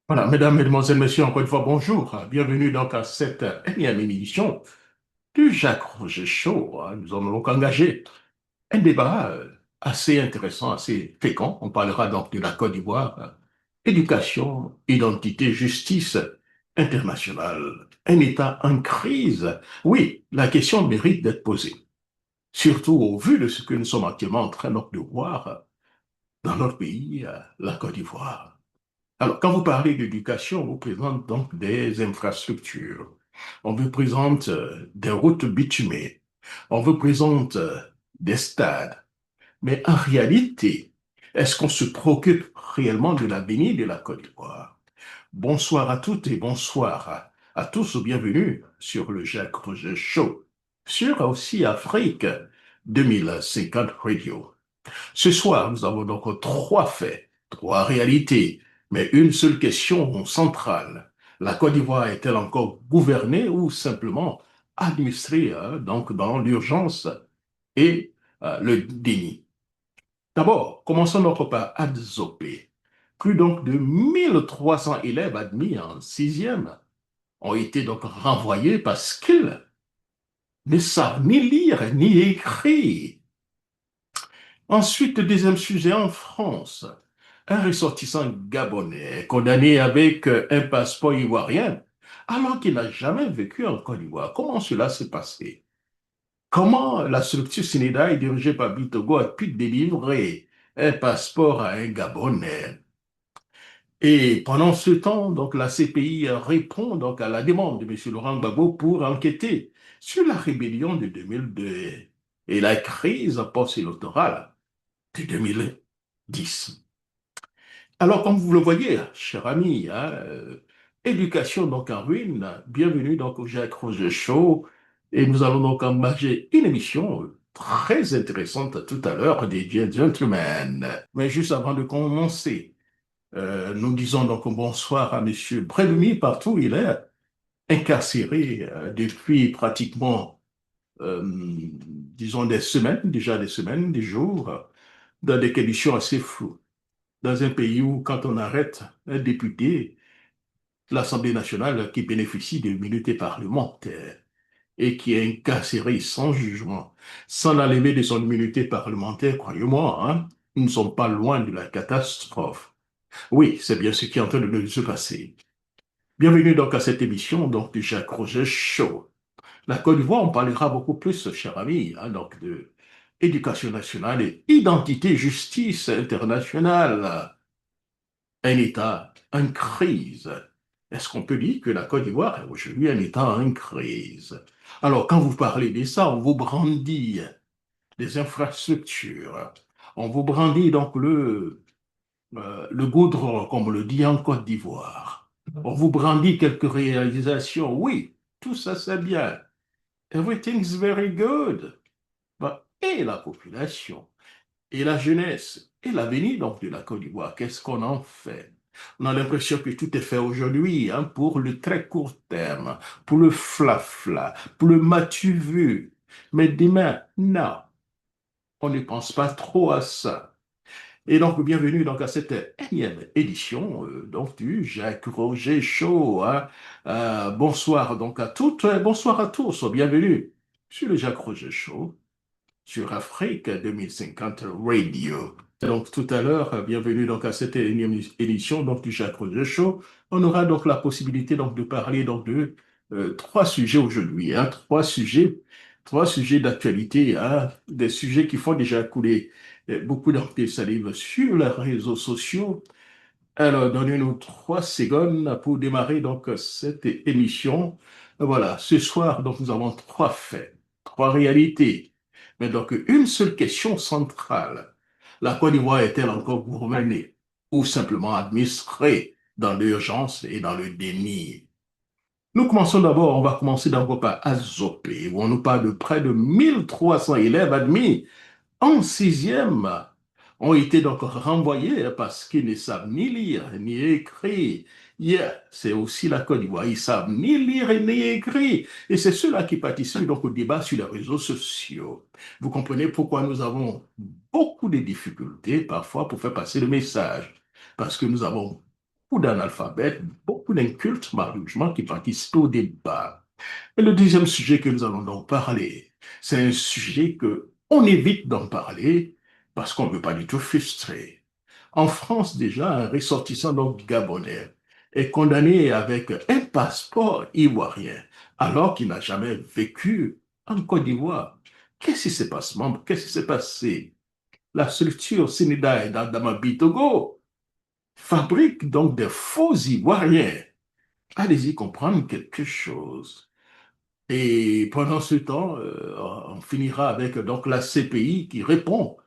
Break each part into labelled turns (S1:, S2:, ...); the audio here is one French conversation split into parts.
S1: Voilà, mesdames, mesdemoiselles, messieurs, encore une fois, bonjour. Bienvenue donc à cette énième émission du Jacques Roger Show. Nous allons donc engager un débat assez intéressant, assez fécond. On parlera donc de la Côte d'Ivoire, éducation, identité, justice internationale, un État en crise. Oui, la question mérite d'être posée, surtout au vu de ce que nous sommes actuellement en train donc de voir dans notre pays, la Côte d'Ivoire. Alors, quand vous parlez d'éducation, on vous présente donc des infrastructures. On vous présente des routes bitumées. On vous présente des stades. Mais en réalité, est-ce qu'on se préoccupe réellement de l'avenir de la Côte d'Ivoire? Bonsoir à toutes et bonsoir à tous. Bienvenue sur le Jacques Roger Show, sur aussi Afrique 2050 Radio. Ce soir, nous avons donc trois faits, trois réalités, mais une seule question centrale. La Côte d'Ivoire est-elle encore gouvernée ou simplement administrée donc dans l'urgence et le déni? D'abord, commençons donc par Adzopé. Plus donc de 1300 élèves admis en sixième ont été donc renvoyés parce qu'ils ne savent ni lire ni écrire. Ensuite, deuxième sujet en France. Un ressortissant gabonais condamné avec un passeport ivoirien alors qu'il n'a jamais vécu en Côte d'Ivoire. Comment cela s'est passé? Comment la structure Sénégal dirigée par Bitogo a pu délivrer un passeport à un Gabonais? Et pendant ce temps, donc, la CPI répond donc à la demande de M. Laurent Gbagbo pour enquêter sur la rébellion de 2002 et la crise post-électorale de 2010. Alors, comme vous le voyez, cher ami, éducation donc en ruine, bienvenue donc au Jacques Roger Show, et nous allons donc engager une émission très intéressante tout à l'heure des gentlemen. Mais juste avant de commencer, nous disons donc bonsoir à Monsieur Brévemy partout où il est, incarcéré depuis pratiquement, disons, des semaines, déjà des semaines, des jours, dans des conditions assez floues dans un pays où, quand on arrête un député, l'Assemblée nationale qui bénéficie de l'immunité parlementaire et qui est incarcéré sans jugement, sans la levée de son immunité parlementaire, croyez-moi, hein, nous ne sommes pas loin de la catastrophe. Oui, c'est bien ce qui est en train de se passer. Bienvenue donc à cette émission donc, du Jacques Roger Show. La Côte d'Ivoire, on parlera beaucoup plus, cher ami, hein, donc de éducation nationale et identité, justice internationale. Un État en crise. Est-ce qu'on peut dire que la Côte d'Ivoire est aujourd'hui un État en crise? Alors, quand vous parlez de ça, on vous brandit des infrastructures. On vous brandit donc le goudron, comme on le dit en Côte d'Ivoire. On vous brandit quelques réalisations. Oui, tout ça c'est bien. Everything's very good. Et la population? Et la jeunesse et l'avenir donc de la Côte d'Ivoire, qu'est-ce qu'on en fait? On a l'impression que tout est fait aujourd'hui hein, pour le très court terme, pour le flafla, pour le matu vu. Mais demain, non, on ne pense pas trop à ça. Et donc, bienvenue donc à cette énième édition donc du Jacques Roger Show. Hein. Bonsoir donc à toutes, bonsoir à tous, bienvenue sur le Jacques Roger Show sur Afrique 2050 Radio. Donc tout à l'heure, bienvenue donc à cette énième édition donc du Jacques Roger Show. On aura donc la possibilité donc de parler donc de trois sujets aujourd'hui, hein, trois sujets d'actualité, hein, des sujets qui font déjà couler beaucoup d'encre de salive sur les réseaux sociaux. Alors, donnez-nous 3 secondes pour démarrer donc cette émission. Voilà, ce soir, donc nous avons trois faits, trois réalités, mais donc une seule question centrale. La Côte d'Ivoire est-elle encore gouvernée ou simplement administrée dans l'urgence et dans le déni? Nous commençons d'abord, on va commencer d'abord par Azopé, où on nous parle de près de 1300 élèves admis en sixième ont été donc renvoyés parce qu'ils ne savent ni lire ni écrire. Yeah, c'est aussi la Côte d'Ivoire. Ils savent ni lire ni écrire. Et c'est ceux-là qui participent donc au débat sur les réseaux sociaux. Vous comprenez pourquoi nous avons beaucoup de difficultés parfois pour faire passer le message. Parce que nous avons beaucoup d'analphabètes, beaucoup d'incultes, malheureusement, qui participent au débat. Et le deuxième sujet que nous allons donc parler, c'est un sujet que on évite d'en parler parce qu'on ne veut pas du tout frustrer. En France, déjà, un ressortissant donc gabonais est condamné avec un passeport ivoirien alors qu'il n'a jamais vécu en Côte d'Ivoire. Qu'est-ce qui s'est passé, membre? Qu'est-ce qui s'est passé? La structure Sénégal d'Amabi Togo fabrique donc des faux Ivoiriens. Allez-y comprendre quelque chose. Et pendant ce temps, on finira avec donc la CPI qui répond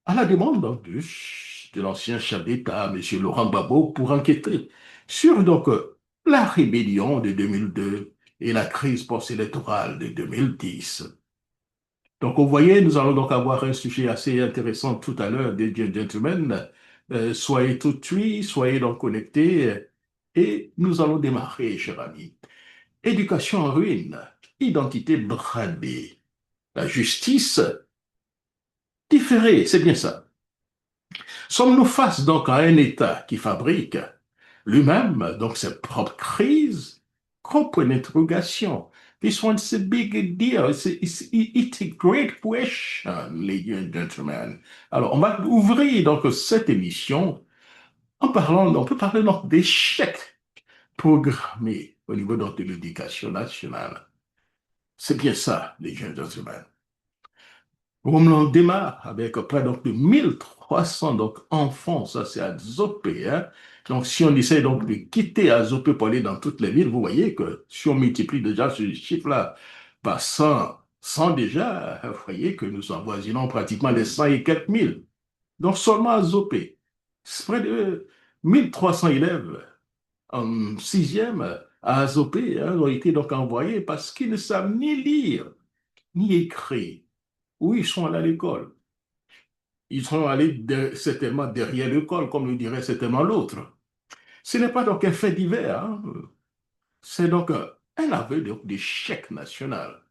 S1: à la demande donc, de l'ancien chef d'État, M. Laurent Gbagbo, pour enquêter sur donc la rébellion de 2002 et la crise post-électorale de 2010. Donc, vous voyez, nous allons donc avoir un sujet assez intéressant tout à l'heure, des gentlemen. Soyez tout de suite, soyez donc connectés et nous allons démarrer, chers amis. Éducation en ruine, identité bradée, la justice différée, c'est bien ça. Sommes-nous face donc à un État qui fabrique lui-même donc ses propres crises? Gros point d'interrogation. This one's a big deal. It's a great question, ladies and gentlemen. Alors, on va ouvrir donc cette émission en parlant, on peut parler donc d'échecs programmés au niveau donc, de l'éducation nationale. C'est bien ça, les jeunes gentlemen. On démarre avec près donc, de 1300 donc, enfants, ça c'est à Zopé. Hein. Donc si on essaie donc de quitter Azopé pour aller dans toutes les villes, vous voyez que si on multiplie déjà ce chiffre-là par 100 déjà, vous voyez que nous avoisinons pratiquement les 100 et quelques mille. Donc seulement à Zopé, c'est près de 1300 élèves en sixième à Azopé hein, ont été donc envoyés parce qu'ils ne savent ni lire ni écrire. Oui, ils sont allés à l'école. Ils sont allés certainement derrière l'école, comme le dirait certainement l'autre. Ce n'est pas donc un fait divers, hein. C'est donc un aveu d'échec national.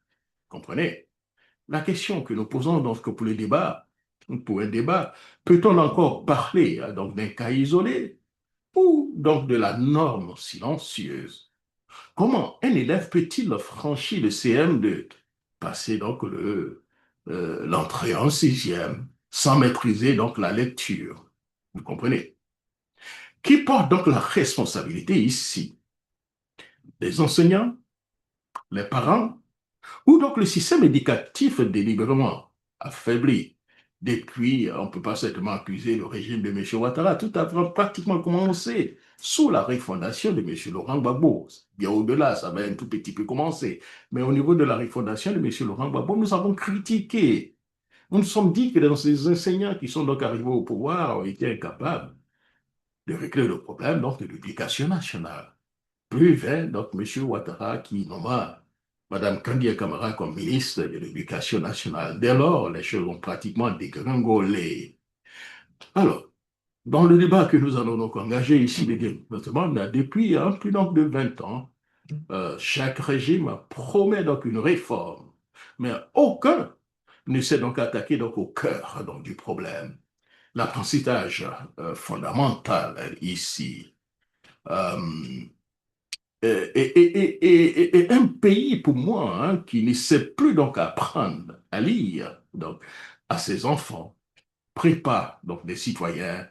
S1: Comprenez? La question que nous posons donc pour le débat, pour un débat, peut-on encore parler hein, donc d'un cas isolé ou donc de la norme silencieuse? Comment un élève peut-il franchir le CM2, passer donc l'entrée en sixième, sans maîtriser donc la lecture? Vous comprenez? Qui porte donc la responsabilité ici? Les enseignants, les parents, ou donc le système éducatif délibérément affaibli? Depuis, on ne peut pas certainement accuser le régime de M. Ouattara. Tout a pratiquement commencé sous la refondation de M. Laurent Gbagbo. Bien au-delà, ça va un tout petit peu commencer. Mais au niveau de la refondation de M. Laurent Gbagbo, nous avons critiqué. Nous nous sommes dit que ces enseignants qui sont donc arrivés au pouvoir ont été incapables de régler le problème donc, de l'éducation nationale. Plus vint donc M. Ouattara qui nomma Mme Kandia Camara comme ministre de l'Éducation nationale. Dès lors, les choses ont pratiquement dégringolé. Alors, dans le débat que nous allons donc engager ici, notamment, depuis plus donc de 20 ans, chaque régime promet donc une réforme, mais aucun ne s'est donc attaqué donc au cœur donc, du problème. L'apprentissage fondamental ici. Euh, et un pays, pour moi, hein, qui ne sait plus donc apprendre à lire donc, à ses enfants, prépare donc des citoyens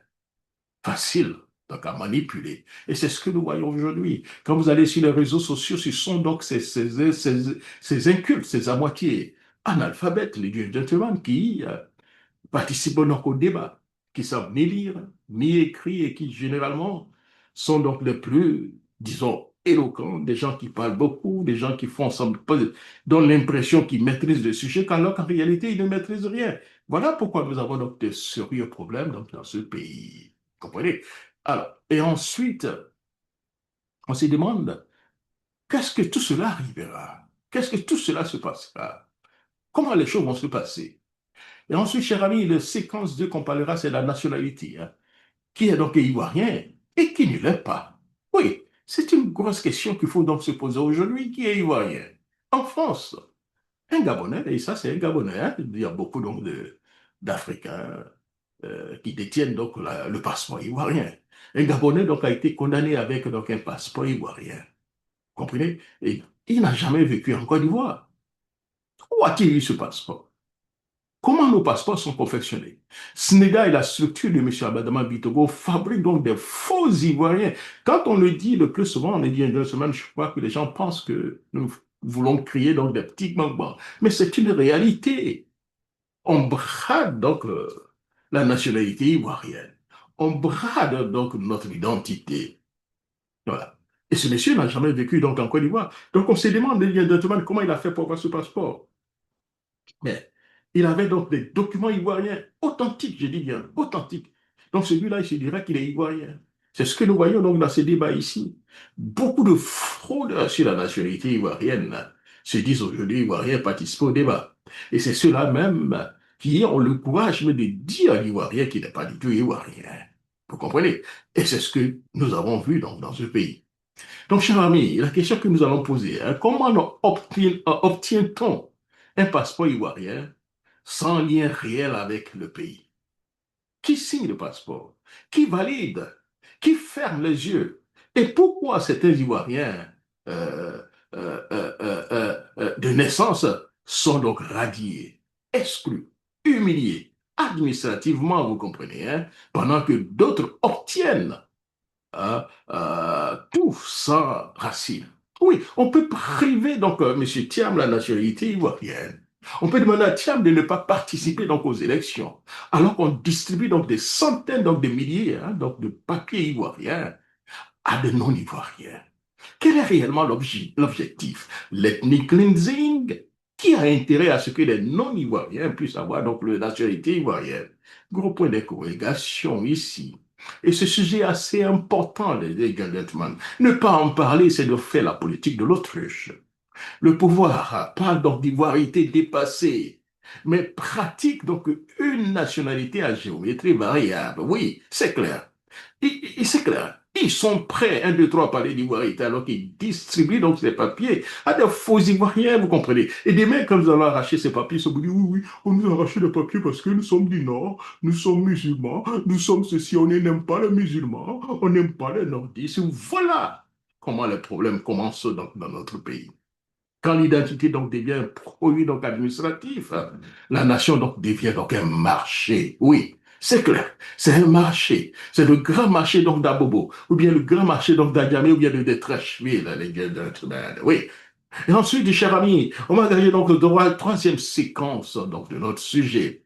S1: faciles donc, à manipuler. Et c'est ce que nous voyons aujourd'hui. Quand vous allez sur les réseaux sociaux, ce sont donc ces incultes, ces à moitié analphabètes, les gentlemen, qui participent donc au débat, qui savent ni lire, ni écrire et qui généralement sont donc les plus, disons, éloquents, des gens qui parlent beaucoup, des gens qui font donnent l'impression qu'ils maîtrisent le sujet, alors qu'en réalité, ils ne maîtrisent rien. Voilà pourquoi nous avons donc de sérieux problèmes donc, dans ce pays. Vous comprenez? Alors, et ensuite, on se demande, qu'est-ce que tout cela arrivera? Qu'est-ce que tout cela se passera? Comment les choses vont se passer? Et ensuite, cher ami, la séquence 2 qu'on parlera, c'est la nationalité. Hein. Qui est donc ivoirien et qui ne l'est pas? Oui, c'est une grosse question qu'il faut donc se poser aujourd'hui. Qui est ivoirien? En France, un Gabonais, et ça c'est un Gabonais, hein, il y a beaucoup donc d'Africains, qui détiennent donc le passeport ivoirien. Un Gabonais donc a été condamné avec donc un passeport ivoirien. Vous comprenez? Et il n'a jamais vécu en Côte d'Ivoire. Où a-t-il eu ce passeport? Comment nos passeports sont confectionnés? SNEDA et la structure de M. Abadama Bitogo fabriquent donc des faux Ivoiriens. Quand on le dit le plus souvent, on est dit une semaine, je crois que les gens pensent que nous voulons créer donc des petits manquements. Mais c'est une réalité. On brade donc la nationalité ivoirienne. On brade donc notre identité. Voilà. Et ce monsieur n'a jamais vécu donc en Côte d'Ivoire. Donc on se demande, comment il a fait pour avoir ce passeport. Mais il avait donc des documents ivoiriens authentiques, je dis bien, authentiques. Donc celui-là, il se dirait qu'il est ivoirien. C'est ce que nous voyons donc dans ces débats ici. Beaucoup de fraudeurs sur la nationalité ivoirienne se disent aujourd'hui ivoiriens, participent au débat. Et c'est ceux-là même qui ont le courage de dire à l'ivoirien qu'il n'est pas du tout ivoirien. Vous comprenez? Et c'est ce que nous avons vu donc dans ce pays. Donc, cher ami, la question que nous allons poser, hein, comment obtient-on un passeport ivoirien sans lien réel avec le pays? Qui signe le passeport? Qui valide? Qui ferme les yeux? Et pourquoi certains Ivoiriens euh, de naissance sont donc radiés, exclus, humiliés, administrativement, vous comprenez, hein, pendant que d'autres obtiennent tout sans racine. Oui, on peut priver donc M. Thiam la nationalité ivoirienne. On peut demander à Thiam de ne pas participer donc aux élections, alors qu'on distribue donc des centaines donc de milliers hein, donc de papiers ivoiriens à de non-ivoiriens. Quel est réellement l'objectif? L'ethnic cleansing? Qui a intérêt à ce que les non-ivoiriens puissent avoir donc la nationalité ivoirienne? Gros point d'interrogation ici. Et ce sujet est assez important, les gentlemen. Ne pas en parler, c'est de faire la politique de l'autruche. Le pouvoir parle donc d'ivoirité dépassée, mais pratique donc une nationalité à géométrie variable. Oui, c'est clair. C'est clair. Ils sont prêts, un, deux, trois, à parler d'ivoirité, alors qu'ils distribuent donc ces papiers à des faux Ivoiriens, vous comprenez. Et demain, quand nous allons arracher ces papiers, ils se disent, oui, oui, on nous a arraché les papiers parce que nous sommes du Nord, nous sommes musulmans, nous sommes ceci, on n'aime pas les musulmans, on n'aime pas les nordistes. Voilà comment les problèmes commencent donc dans notre pays. Quand l'identité donc devient un produit donc administratif, la nation donc devient donc un marché. Oui, c'est clair, c'est un marché. C'est le grand marché donc d'Abobo, ou bien le grand marché donc d'Adjamé, ou bien de Trècheville, les gentlemen. Oui. Et ensuite, cher ami, on va gagner donc la troisième séquence donc de notre sujet.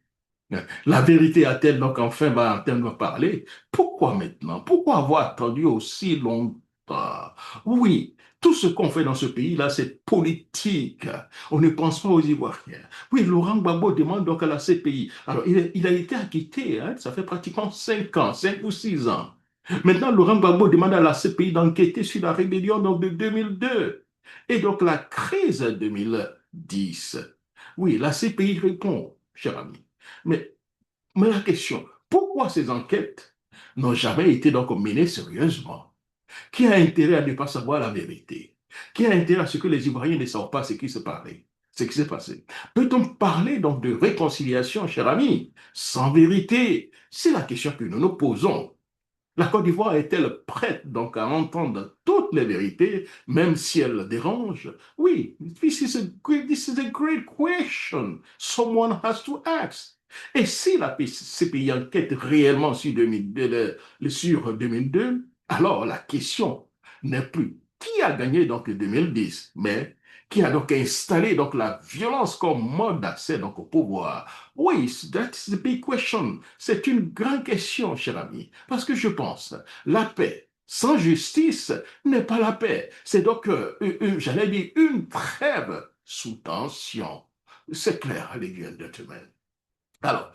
S1: La vérité a-t-elle donc enfin va parler? Pourquoi maintenant? Pourquoi avoir attendu aussi longtemps? Oui, tout ce qu'on fait dans ce pays-là, c'est politique. On ne pense pas aux Ivoiriens. Oui, Laurent Gbagbo demande donc à la CPI. Alors, il a été acquitté, hein, ça fait pratiquement 5 ans, 5 ou 6 ans. Maintenant, Laurent Gbagbo demande à la CPI d'enquêter sur la rébellion donc, de 2002 et donc la crise 2010. Oui, la CPI répond, cher ami. Mais, mais la question, pourquoi ces enquêtes n'ont jamais été donc menées sérieusement? Qui a intérêt à ne pas savoir la vérité? Qui a intérêt à ce que les Ivoiriens ne savent pas ce qui se parlait, ce qui s'est passé? Peut-on parler donc de réconciliation, cher ami, sans vérité? C'est la question que nous nous posons. La Côte d'Ivoire est-elle prête donc à entendre toutes les vérités, même si elles dérangent? Oui, this is a great question. Someone has to ask. Et si la CPI enquête réellement sur 2002, sur 2002, alors la question n'est plus qui a gagné donc 2010, mais qui a donc installé donc la violence comme mode d'accès donc au pouvoir. Oui, that's the big question. C'est une grande question, cher ami, parce que je pense, la paix sans justice n'est pas la paix. C'est donc, j'allais dire, une trêve sous tension. C'est clair, les gentlemen. Alors,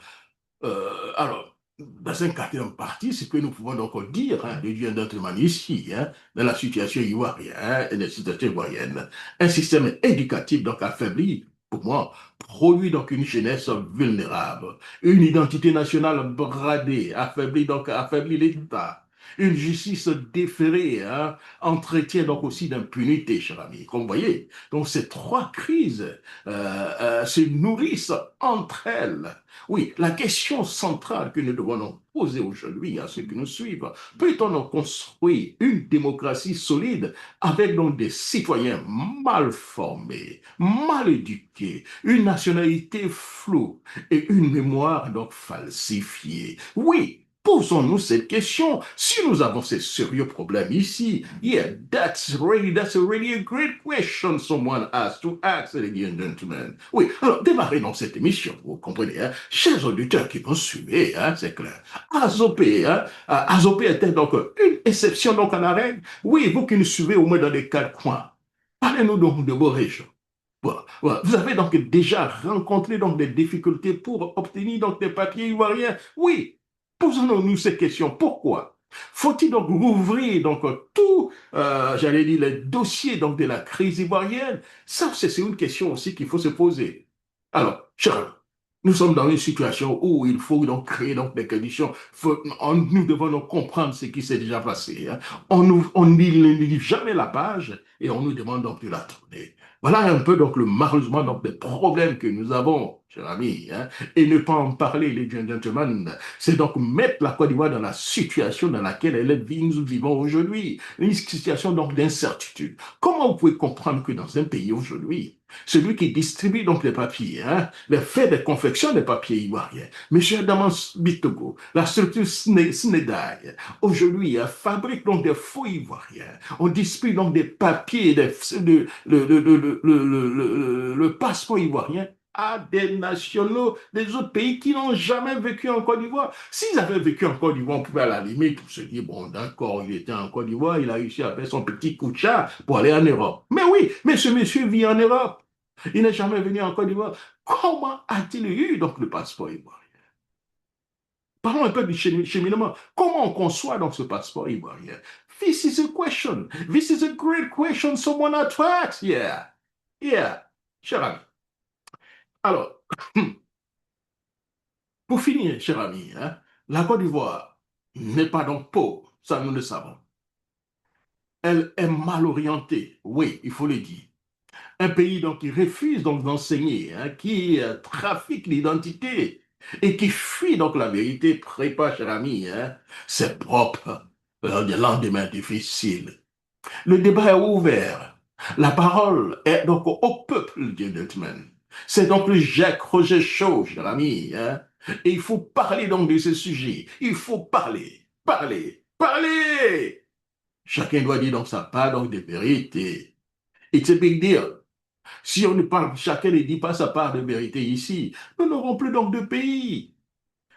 S1: dans un quatrième partie, ce que nous pouvons donc dire, hein, les gentlemen ici, hein, dans la situation ivoirienne, hein, et la situation ivoirienne, un système éducatif donc affaibli, pour moi, produit donc une jeunesse vulnérable, une identité nationale bradée, affaiblit l'État, Une justice déférée hein, entretient donc aussi d'impunité, cher ami. Comme vous voyez, donc ces trois crises se nourrissent entre elles. Oui, la question centrale que nous devons nous poser aujourd'hui à ceux qui nous suivent, peut-on donc construire une démocratie solide avec donc des citoyens mal formés, mal éduqués, une nationalité floue et une mémoire donc falsifiée? Oui, posons-nous cette question. Si nous avons ces sérieux problèmes ici, yeah, that's really a great question someone has to ask, ladies and gentlemen. Oui, alors démarrez dans cette émission, vous comprenez, hein, chers auditeurs qui vont suivre, hein, c'est clair. Azopé, hein, Azopé était donc une exception donc à la règle. Oui, vous qui nous suivez au moins dans les quatre coins, parlez-nous donc de vos régions. Voilà, voilà. Vous avez donc déjà rencontré donc des difficultés pour obtenir donc des papiers ivoiriens. Oui, posons-nous ces questions. Pourquoi? Faut-il donc rouvrir donc tout, j'allais dire, les dossiers donc de la crise ivoirienne? Ça, c'est une question aussi qu'il faut se poser. Alors, cher, nous sommes dans une situation où il faut donc créer donc des conditions. Nous devons donc comprendre ce qui s'est déjà passé. Hein. On ne lit jamais la page et on nous demande donc de la tourner. Voilà un peu donc le malheureusement donc des problèmes que nous avons, cher ami, hein, et ne pas en parler, les gentlemen, c'est donc mettre la Côte d'Ivoire dans la situation dans laquelle nous vivons aujourd'hui, une situation donc d'incertitude. Comment vous pouvez comprendre que dans un pays aujourd'hui, celui qui distribue donc les papiers, hein, les fait de confection des papiers ivoiriens, M. Damas Bitogo, la structure Snedai, aujourd'hui fabrique donc des faux ivoiriens. On distribue donc des papiers, le passeport ivoirien à des nationaux des autres pays qui n'ont jamais vécu en Côte d'Ivoire. S'ils avaient vécu en Côte d'Ivoire, on pouvait à la limite se dire, bon, d'accord, il était en Côte d'Ivoire, il a réussi à faire son petit coup de chat pour aller en Europe. Mais oui, mais ce monsieur vit en Europe. Il n'est jamais venu en Côte d'Ivoire. Comment a-t-il eu donc le passeport ivoirien? Parlons un peu du cheminement. Comment on conçoit donc ce passeport ivoirien? This is a question. This is a great question someone attracts. Yeah. Yeah. Cher ami. Alors, pour finir, cher ami, hein, la Côte d'Ivoire n'est pas donc pauvre. Ça, nous le savons. Elle est mal orientée. Oui, il faut le dire. Un pays donc qui refuse donc d'enseigner, hein, qui trafique l'identité et qui fuit donc la vérité, prépare, cher ami, hein, ses propres lendemains difficiles. Le débat est ouvert. La parole est donc au peuple, gentlemen. C'est donc le Jacques Roger Chaud, cher ami. Hein? Et il faut parler donc de ce sujet. Il faut parler, parler, parler. Chacun doit dire donc sa part donc de vérité. It's a big deal. Si on ne parle, chacun ne dit pas sa part de vérité ici, nous n'aurons plus donc de pays.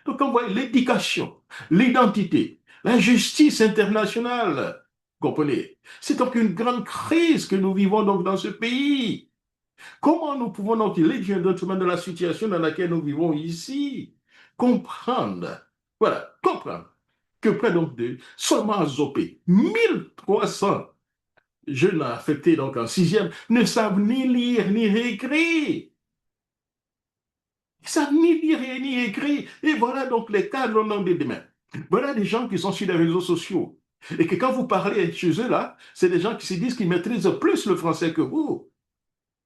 S1: Donc on voit l'éducation, l'identité, la justice internationale. Vous comprenez? C'est donc une grande crise que nous vivons donc dans ce pays. Comment nous pouvons donc, les gentlemen, de la situation dans laquelle nous vivons ici, comprendre, voilà, comprendre que près donc de seulement à Zopé, 1300 jeunes affectés donc en sixième ne savent ni lire ni écrire. Ils savent ni lire ni écrire. Et voilà donc les cadres non des demain. Voilà des gens qui sont sur les réseaux sociaux. Et que quand vous parlez chez eux, là, c'est des gens qui se disent qu'ils maîtrisent plus le français que vous.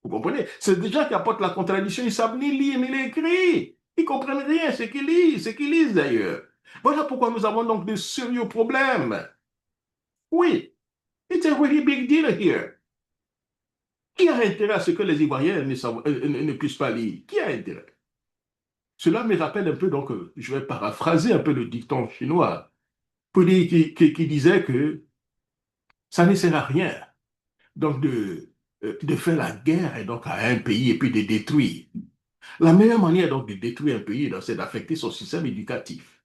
S1: Vous comprenez? C'est des gens qui apportent la contradiction. Ils ne savent ni lire ni l'écrire. Ils ne comprennent rien, ce qu'ils lisent d'ailleurs. Voilà pourquoi nous avons donc de sérieux problèmes. Oui, it's a really big deal here. Qui a intérêt à ce que les Ivoiriens ne puissent pas lire? Qui a intérêt? Cela me rappelle un peu, donc, je vais paraphraser un peu le dicton chinois, pour dire, qui disait que ça ne sert à rien donc de faire la guerre et donc, à un pays et puis de détruire. La meilleure manière donc de détruire un pays, c'est d'affecter son système éducatif.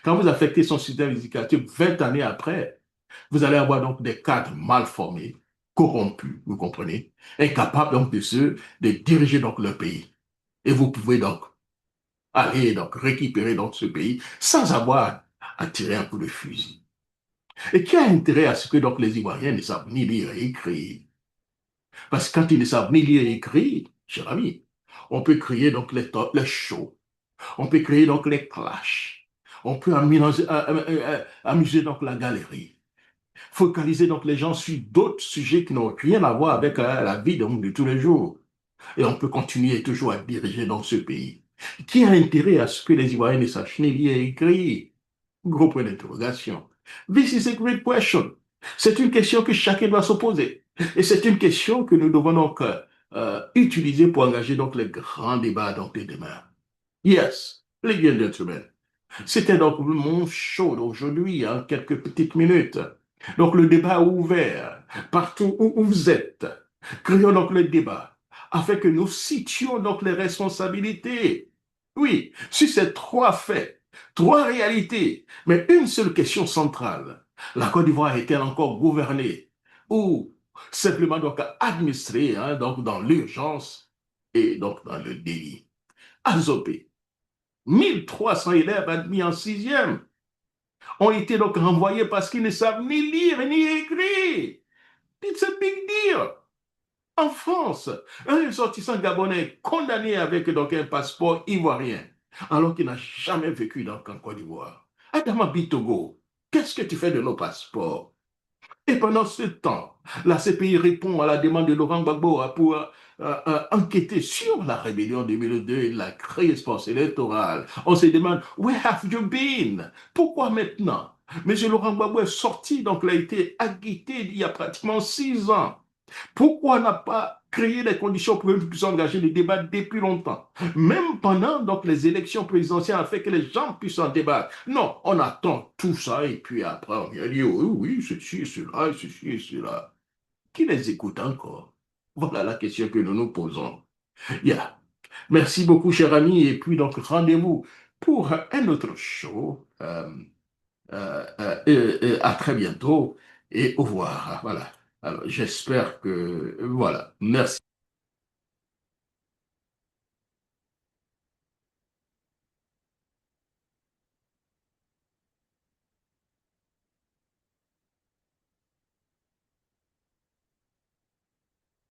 S1: Quand vous affectez son système éducatif 20 années après, vous allez avoir donc des cadres mal formés, corrompus, vous comprenez, incapables donc de diriger donc le pays. Et vous pouvez donc aller donc récupérer donc ce pays sans avoir à tirer un coup de fusil. Et qui a intérêt à ce que donc les Ivoiriens ne savent ni lire et écrire? Parce que quand ils ne savent ni lire et écrire, cher ami, on peut créer donc les shows, on peut créer donc les clashs, On peut amuser donc la galerie, focaliser donc les gens sur d'autres sujets qui n'ont rien à voir avec la vie donc, de tous les jours. Et on peut continuer toujours à diriger dans ce pays. Qui a intérêt à ce que les Ivoiriens ne sachent ni lire et écrire? Gros point d'interrogation. This is a great question. C'est une question que chacun doit se poser. Et c'est une question que nous devons donc utiliser pour engager donc les grands débats donc de demain. Yes, ladies and gentlemen. C'était donc mon show d'aujourd'hui, en quelques petites minutes. Donc le débat est ouvert partout où vous êtes. Créons donc le débat afin que nous situions donc les responsabilités. Oui, sur ces trois faits, trois réalités, mais une seule question centrale. La Côte d'Ivoire est-elle encore gouvernée ou simplement donc administrée donc dans l'urgence et donc dans le déni? Azopé. 1300 élèves admis en sixième ont été donc renvoyés parce qu'ils ne savent ni lire ni écrire. It's a big deal. En France, un ressortissant gabonais est condamné avec donc un passeport ivoirien, alors qu'il n'a jamais vécu donc en Côte d'Ivoire. Adama Bitogo, qu'est-ce que tu fais de nos passeports? Et pendant ce temps, la CPI répond à la demande de Laurent Gbagbo pour enquêter sur la rébellion de 2002 et la crise électorale. On se demande, where have you been? Pourquoi maintenant? Monsieur Laurent Gbagbo est sorti, donc il a été agité il y a pratiquement 6 ans. Pourquoi on n'a pas créé les conditions pour que nous puissions engager le débat depuis longtemps? Même pendant donc, les élections présidentielles, afin que les gens puissent en débattre. Non, on attend tout ça et puis après on vient dire oui, oui, ceci, cela, ceci et cela. Qui les écoute encore? Voilà la question que nous nous posons. Yeah. Merci beaucoup, cher ami, et puis donc rendez-vous pour un autre show. À très bientôt et au revoir. Voilà. Alors, j'espère que, voilà. Merci.